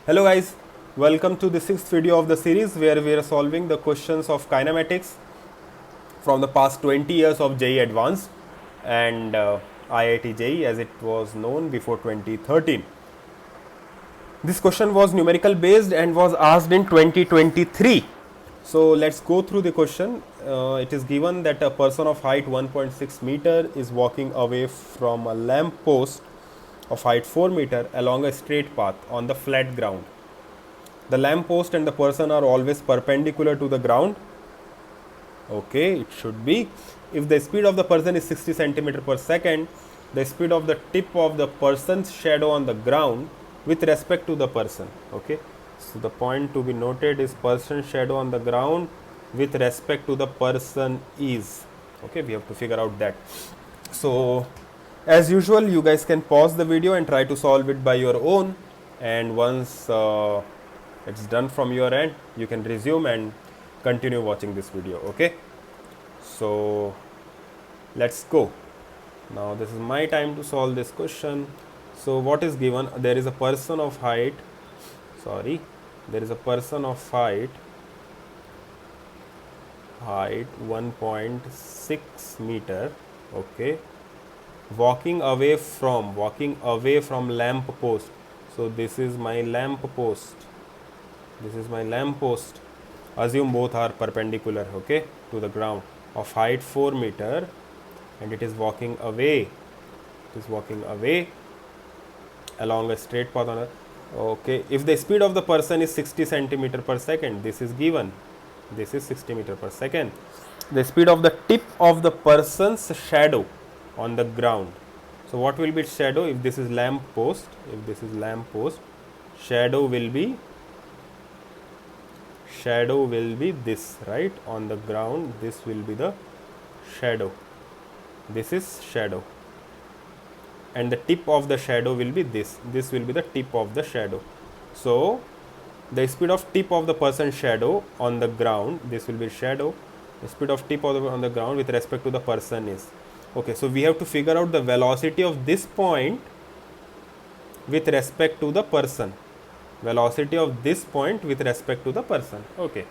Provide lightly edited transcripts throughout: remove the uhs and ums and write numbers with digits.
Hello guys, welcome to the sixth video of the series where we are solving the questions of kinematics from the past 20 years of JEE Advanced and IIT JEE as it was known before 2013. This question was numerical based and was asked in 2023. So let's go through the question. It is given that a person of height 1.6 meter is walking away from a lamp post of height 4 meter along a straight path on the flat ground. The lamp post and the person are always perpendicular to the ground. Okay, it should be. If the speed of the person is 60 centimeter per second, the speed of the tip of the person's shadow on the ground with respect to the person. Okay, so the point to be noted is person's shadow on the ground with respect to the person is. Okay, we have to figure out that. So as usual, you guys can pause the video and try to solve it by your own, and once it's done from your end, you can resume and continue watching this video. Okay, so let's go. Now this is my time to solve this question. So what is given? There is a person of height, there is a person of height 1.6 meter, okay, walking away from lamp post. So this is my lamp post, assume both are perpendicular, okay, to the ground, of height 4 meter, and it is walking away along a straight path on a, okay. If the speed of the person is 60 centimeter per second, this is given, this is 60 meter per second. The speed of the tip of the person's shadow on the ground. So what will be its shadow? If this is lamp post, shadow will be this, right, on the ground. This will be the shadow, this is shadow, and the tip of the shadow will be this will be the tip of the shadow. So the speed of tip of the person's shadow on the ground, this will be shadow, the speed of tip of on the ground with respect to the person is, okay. So we have to figure out the velocity of this point with respect to the person, okay.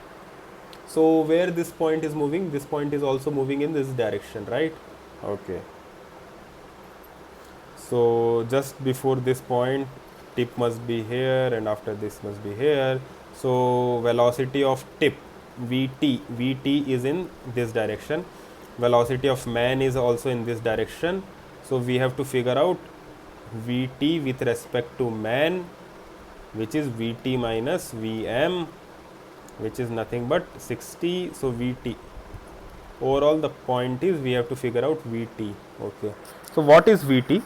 So where this point is moving, this point is also moving in this direction, right? Okay, so just before this point, tip must be here, and after this must be here. So velocity of tip, vt is in this direction, velocity of man is also in this direction. So we have to figure out vt with respect to man, which is vt minus vm, which is nothing but 60. So vt, overall the point is we have to figure out vt, okay. So what is vt?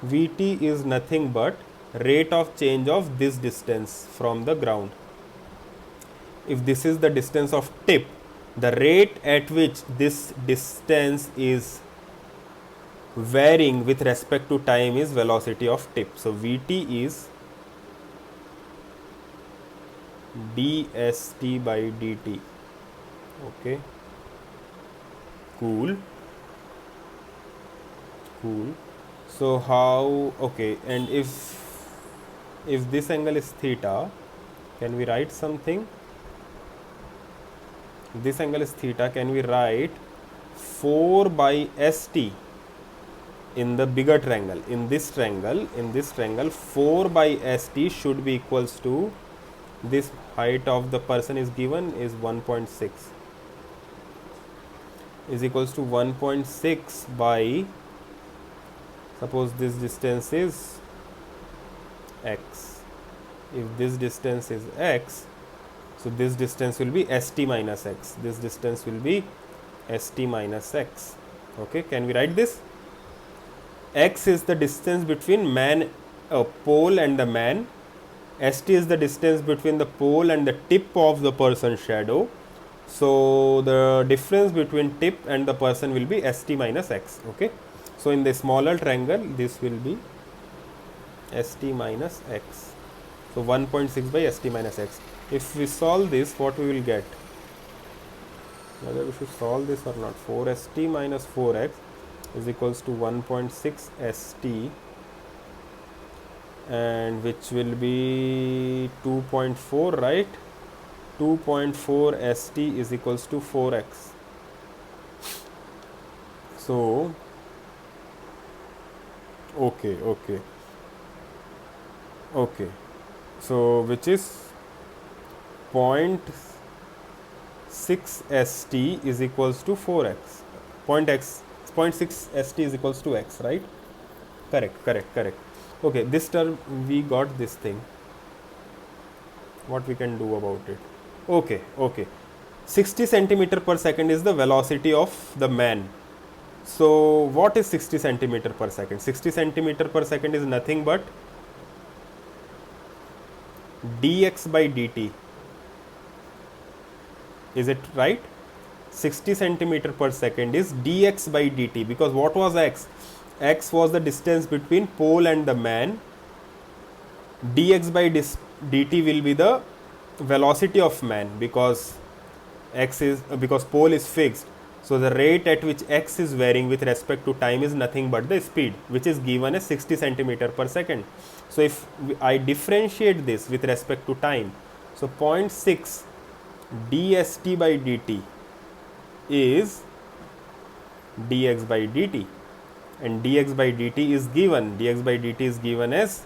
Vt is nothing but rate of change of this distance from the ground. If this is the distance of tip, the rate at which this distance is varying with respect to time is velocity of tip. So Vt is dst by dt, okay. Cool. So how, okay, and if this angle is theta, can we write something? If this angle is theta, can we write 4 by st in the bigger triangle? In this triangle 4 by st should be equals to, this height of the person is given is 1.6, is equals to 1.6 by, suppose this distance is x. If this distance is x, so this distance will be st minus x, this distance will be st minus x, okay. Can we write this? X is the distance between pole and the man, st is the distance between the pole and the tip of the person's shadow. So the difference between tip and the person will be st minus x, okay. So in the smaller triangle, this will be st minus x. So 1.6 by st minus x. If we solve this, what we will get? Whether we should solve this or not. 4st minus 4x is equals to 1.6 st and which will be 2.4, right? 2.4 st is equals to 4x. So okay, so which is 0.6 st is equals to 4x. Point x 0.6 st is equals to x, right? Correct. Okay, this term we got this thing. What we can do about it? Okay. 60 centimeter per second is the velocity of the man. So what is 60 centimeter per second? 60 centimeter per second is nothing but dx by dt. Is it right? 60 centimeter per second is dx by dt, because what was x? X was the distance between pole and the man. Dx by dt will be the velocity of man, because pole is fixed. So the rate at which x is varying with respect to time is nothing but the speed, which is given as 60 centimeter per second. So if I differentiate this with respect to time, so 0.6 dst by dt is dx by dt, and dx by dt is given as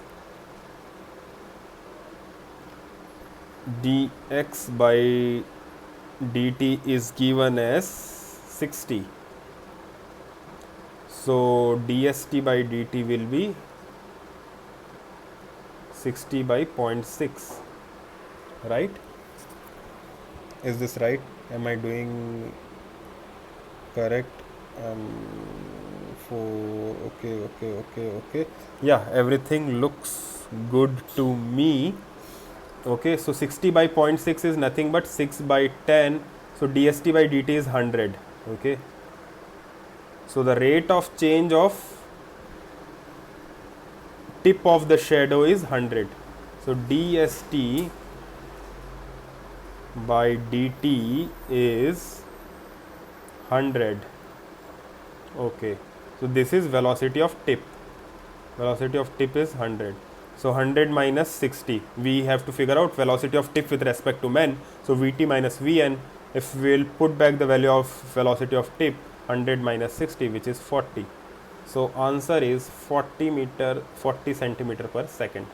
dx by dt is given as 60. So dst by dt will be 60 by 0.6, right? Is this right? Am I doing correct? Okay. Yeah, everything looks good to me. Okay, so 60 by 0.6 is nothing but 6 by 10. So dst by dt is 100. Okay, so the rate of change of tip of the shadow is 100. So dst by dt is 100. Okay, so this is velocity of tip. Velocity of tip is 100. So 100 minus 60. We have to figure out velocity of tip with respect to man. So Vt minus Vn. If we will put back the value of velocity of tip, 100 minus 60, which is 40. So answer is 40 centimeter per second.